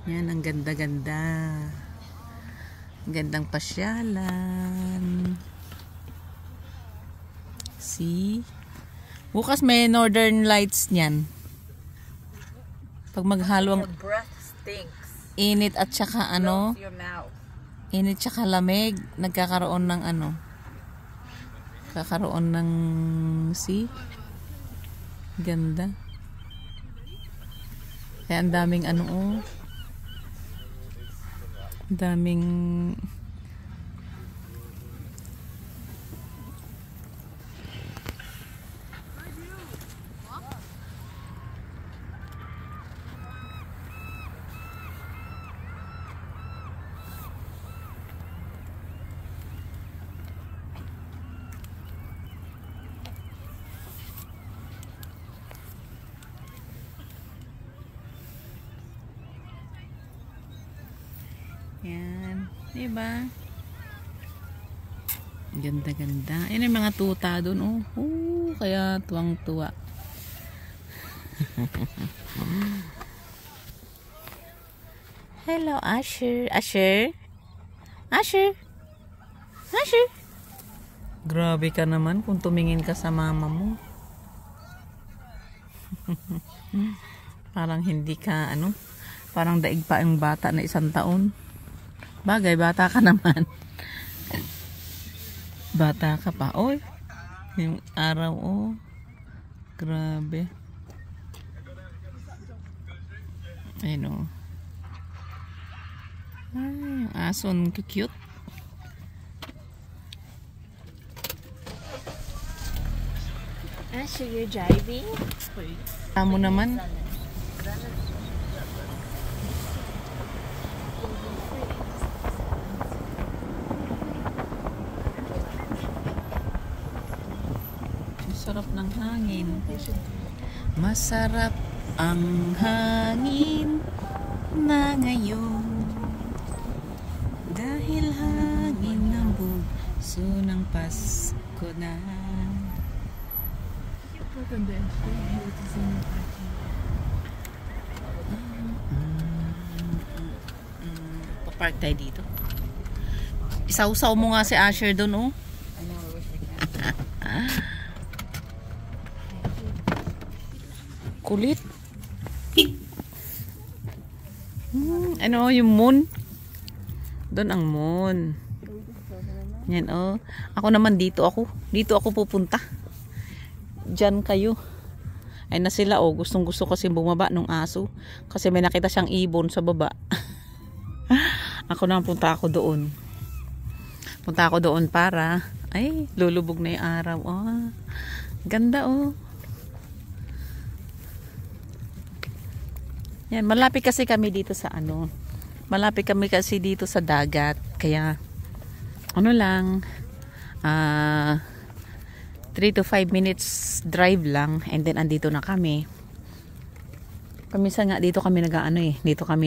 Yan, ang ganda-ganda. Gandang pasyalan. See? Bukas may northern lights niyan. Pag maghalong init at saka ano, init saka lamig, nagkakaroon ng ano, kakaroon ng see? Ganda. Kaya ang daming ano, oh. Daming yan, diba? Ganda-ganda. Yan yung mga tuta doon, oh. Kaya tuwang-tuwa. Hello, Asher. Asher? Asher? Asher? Grabe ka naman kung tumingin ka sa mama mo. Parang hindi ka, ano, parang daig pa yung bata na 1 taon. Bagay, bata ka naman. Bata ka pa. Oy, yung araw, oh. Grabe. Ayun, oh. Ay, ason, cute. So you're driving? Tamo naman. Sarap ng hangin. Masarap ang hangin na ngayon. Dahil hangin ng bugso ng Pasko na. Papark tayo dito. Isaw-saw mo nga si Asher doon, oh. Kulit. Ano, yung moon? Doon ang moon. Yan, oh. Ako naman dito ako. Dito ako pupunta. Diyan kayo. Ay na sila, oh. Gustong gusto kasi bumaba nung aso. Kasi may nakita siyang ibon sa baba. Ako na, punta ako doon. Punta ako doon para, ay, lulubog na yung araw. Oh, ganda, oh. Yan, malapit kasi kami dito sa ano. Malapit kami kasi dito sa dagat. Kaya, ano lang, 3 to 5 minutes drive lang. And then, andito na kami. Paminsan nga, dito kami nag-ano eh. Dito kami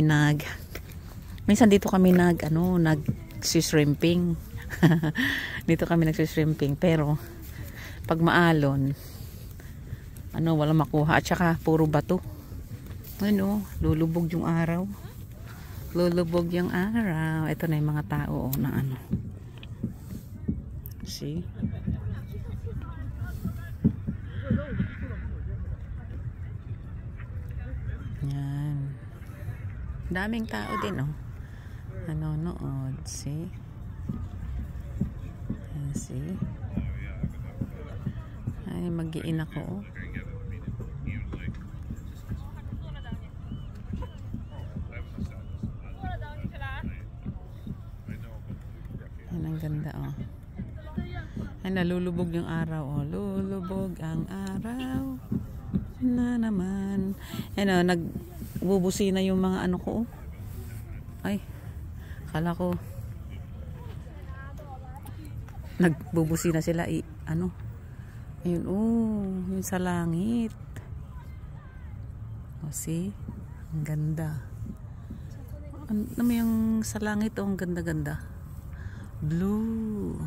minsan dito kami nag-shrimping. Dito kami nag-shrimping. Pero, pag maalon, ano, walang makuha. At saka, puro bato. Ano, lulubog yung araw. Lulubog yung araw. Ito na yung mga tao, oh, na ano. See? Yan. Daming tao din, oh. Nanonood. See? Ayan, see? Ay, mag-iin ako, oh. Ayan, ang ganda, oh. Ay, nalulubog yung araw, oh. Lulubog ang araw na naman. Ayan, oh, nagbubusi na yung mga ano ko, oh. Ay, kala ko nagbubusi na sila, ano. Ayun, oh, yung sa langit. Oh, see? Ang ganda. Ano mo yung sa langit, oh, ang ganda-ganda. Blue.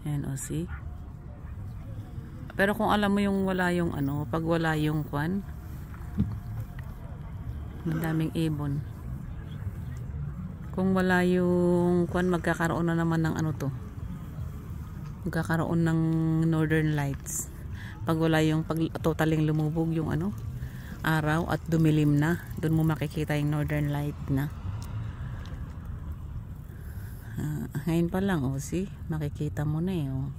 Ayan, o, see? Pero kung alam mo yung wala yung ano, pag wala yung kwan, Ang daming ibon. Kung wala yung kwan, magkakaroon na naman ng ano to. Magkakaroon ng Northern Lights. Pag wala yung totaling lumubog yung ano, araw at dumilim na, doon mo makikita yung Northern Light na. Ngayon pa lang, oh, see? Makikita mo na eh, oh.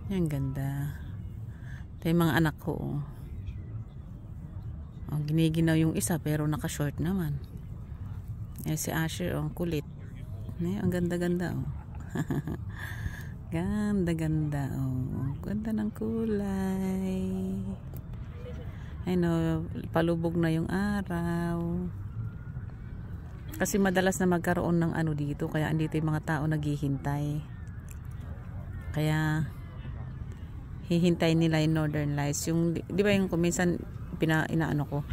Yan, ganda. Ito yung mga anak ko, oh. Oh, giniginaw yung isa pero naka-short naman. Eh, si Asher, oh, ang kulit. Eh, ang ganda-ganda, oh. Ganda-ganda, oh. Ganda ng kulay. Ay, no, palubog na yung araw. Kasi madalas na magkaroon ng ano dito, kaya andito yung mga tao naghihintay. Kaya hihintay nila yung Northern Lights. Yung, di ba yung kuminsan inaano ko?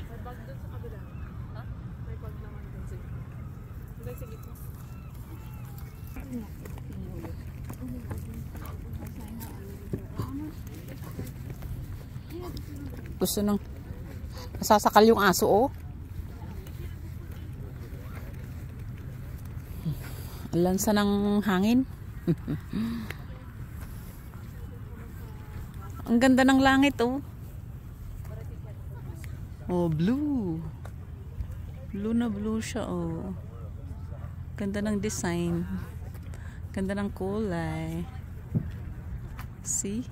Gusto nang nasasakal yung aso, oh. Lansa ng hangin. Ang ganda ng langit, oh. Oh, blue. Blue na blue siya, oh. Ganda ng design. Ganda ng kulay. See?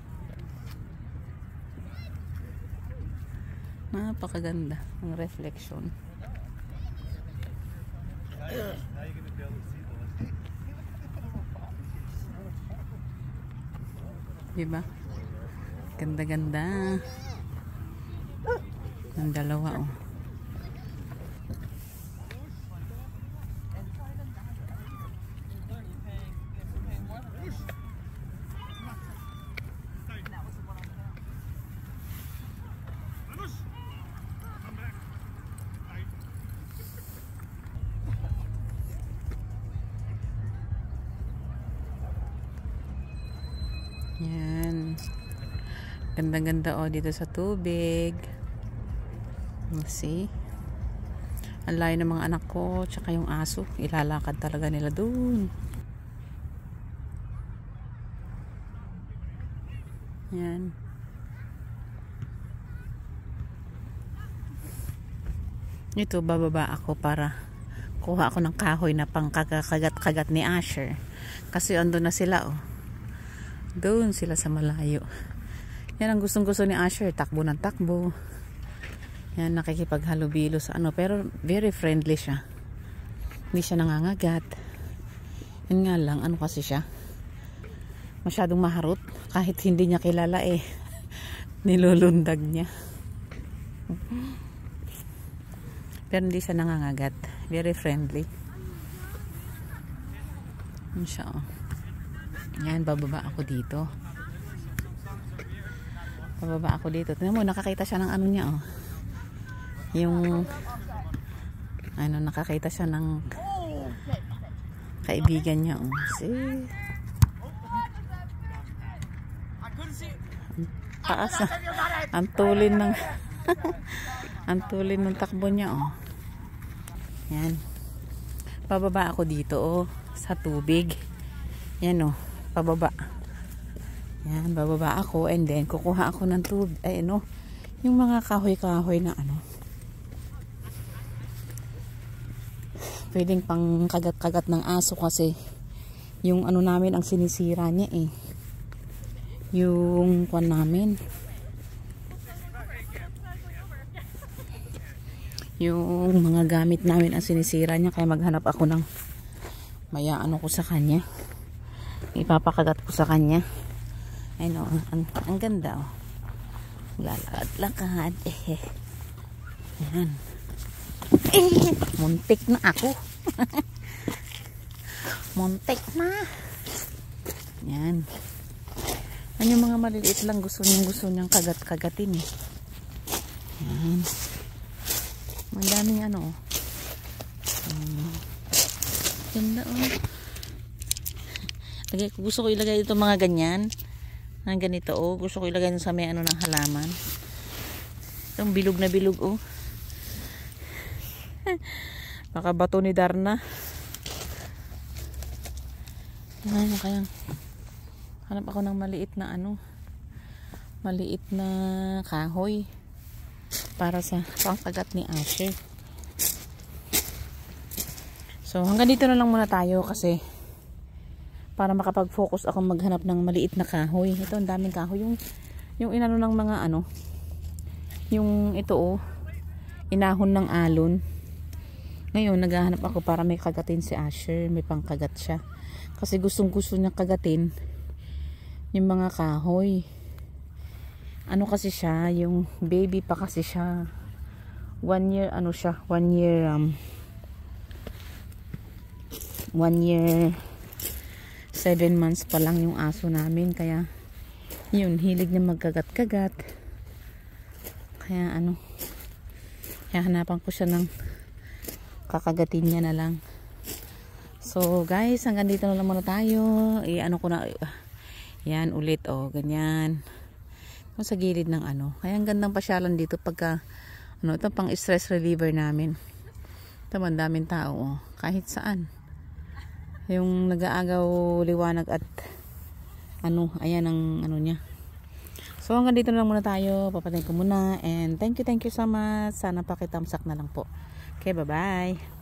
Napakaganda ng reflection. Diba? Ganda-ganda. Ang dalawa, oh. Yan. Ganda-ganda, oh, dito sa tubig. See? Ang layo ng mga anak ko, tsaka yung aso. Ilalakad talaga nila dun. Yan. Ito, bababa ako para kuha ako ng kahoy na pang kagat-kagat ni Asher. Kasi andun na sila, oh. Doon sila sa malayo. Yan ang gustong-gusto ni Asher, takbo ng takbo. Yan, nakikipaghalubilo sa ano, pero very friendly siya. Hindi siya nangangagat. Yan nga lang, ano kasi siya, masyadong maharot. Kahit hindi niya kilala, eh, nilulundag niya. Pero hindi siya nangangagat. Very friendly. Yan siya, oh. Yan, bababa ako dito. Bababa ako dito. Tignan mo, nakakita siya ng ano niya, oh. Yung ano, nakakita siya ng kaibigan niya, oh. See? Taas na. Ang tulin ng ang tulin ng takbo niya, oh. Yan. Bababa ako dito, oh, sa tubig. Yan, oh. Pababa. Yan, bababa ako and then kukuha ako ng tubig, ay ano, yung mga kahoy-kahoy na ano, pwedeng pang kagat-kagat ng aso kasi yung ano namin ang sinisira niya, eh, yung kwan namin, yung mga gamit namin ang sinisira niya, kaya maghanap ako ng mayaano ko sa kanya, ipapakagat ko sa kanya. Ay no, ang ganda, oh. Lalakad-lakad, eh. Yan. Eh, muntik na ako. Muntik na. Yan. Yan yung mga maliliit lang gusto niyang kagat-kagatin, eh. Yan. Madaming ano, ganda, oh. Gusto ko ilagay ito mga ganyan. Ang ganito, oh. Gusto ko ilagay sa may ano ng halaman. Itong bilog na bilog, oh. Baka bato ni Darna. Ano kaya? Hanap ako ng maliit na ano. Maliit na kahoy. Para sa pangkagat ni Asher. So, hanggang dito na lang muna tayo kasi para makapag-focus ako maghanap ng maliit na kahoy. Ito, ang daming kahoy. Yung inano ng mga ano, yung ito, oh, inahon ng alon. Ngayon, naghahanap ako para may kagatin si Asher. May pangkagat siya. Kasi gustong-gusto niya kagatin yung mga kahoy. Ano kasi siya, yung baby pa kasi siya. 1 year, ano siya, 1 year, 7 months pa lang yung aso namin. Kaya, yun, hilig niya magkagat-kagat. Kaya, kaya hanapan ko siya ng kakagatin niya na lang. So guys, hanggang dito na lang muna tayo. Ano ko na, yan ulit, oh, ganyan. Sa gilid ng ano. Kaya ang gandang pasyalan dito pagka, ito pang stress reliever namin. Ito man, daming tao, oh, kahit saan. Yung nag-aagaw liwanag at ayan ang niya. So hanggang dito na lang muna tayo. Papatayin ko muna. And thank you so much. Sana pakithamsak na lang po. Okay, bye-bye.